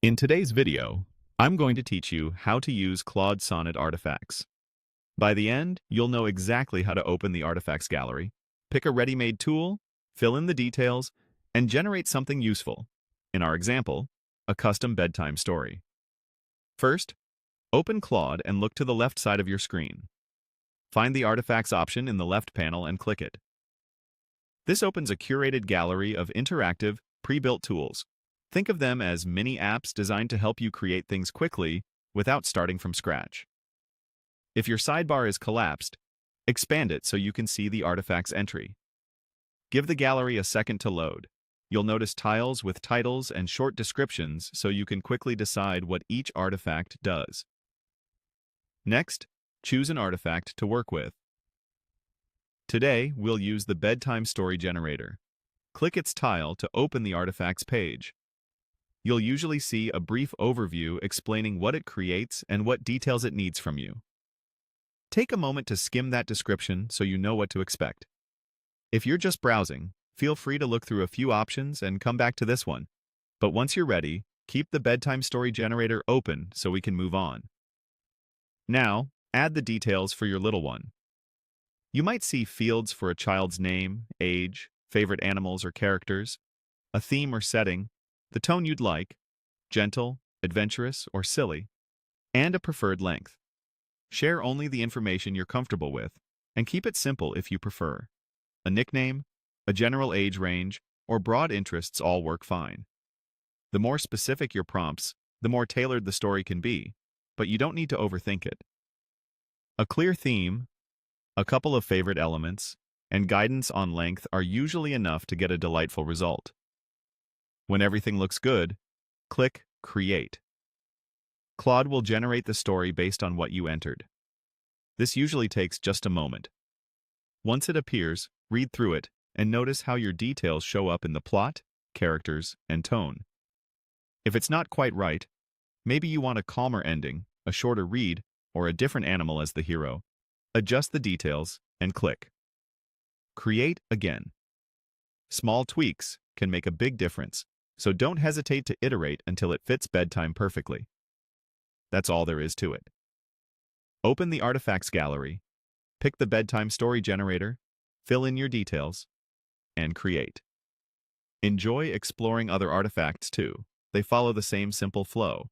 In today's video, I'm going to teach you how to use Claude Sonnet artifacts. By the end, you'll know exactly how to open the artifacts gallery, pick a ready-made tool, fill in the details, and generate something useful. In our example, a custom bedtime story. First, open Claude and look to the left side of your screen. Find the artifacts option in the left panel and click it. This opens a curated gallery of interactive, pre-built tools. Think of them as mini apps designed to help you create things quickly without starting from scratch. If your sidebar is collapsed, expand it so you can see the artifact's entry. Give the gallery a second to load. You'll notice tiles with titles and short descriptions so you can quickly decide what each artifact does. Next, choose an artifact to work with. Today, we'll use the Bedtime Story Generator. Click its tile to open the artifacts page. You'll usually see a brief overview explaining what it creates and what details it needs from you. Take a moment to skim that description so you know what to expect. If you're just browsing, feel free to look through a few options and come back to this one. But once you're ready, keep the Bedtime Story Generator open so we can move on. Now, add the details for your little one. You might see fields for a child's name, age, favorite animals or characters, a theme or setting, the tone you'd like, gentle, adventurous, or silly, and a preferred length. Share only the information you're comfortable with, and keep it simple if you prefer. A nickname, a general age range, or broad interests all work fine. The more specific your prompts, the more tailored the story can be, but you don't need to overthink it. A clear theme, a couple of favorite elements, and guidance on length are usually enough to get a delightful result. When everything looks good, click Create. Claude will generate the story based on what you entered. This usually takes just a moment. Once it appears, read through it and notice how your details show up in the plot, characters, and tone. If it's not quite right, maybe you want a calmer ending, a shorter read, or a different animal as the hero, adjust the details and click. Create again. Small tweaks can make a big difference, so don't hesitate to iterate until it fits bedtime perfectly. That's all there is to it. Open the artifacts gallery, pick the bedtime story generator, fill in your details, and create. Enjoy exploring other artifacts too. They follow the same simple flow.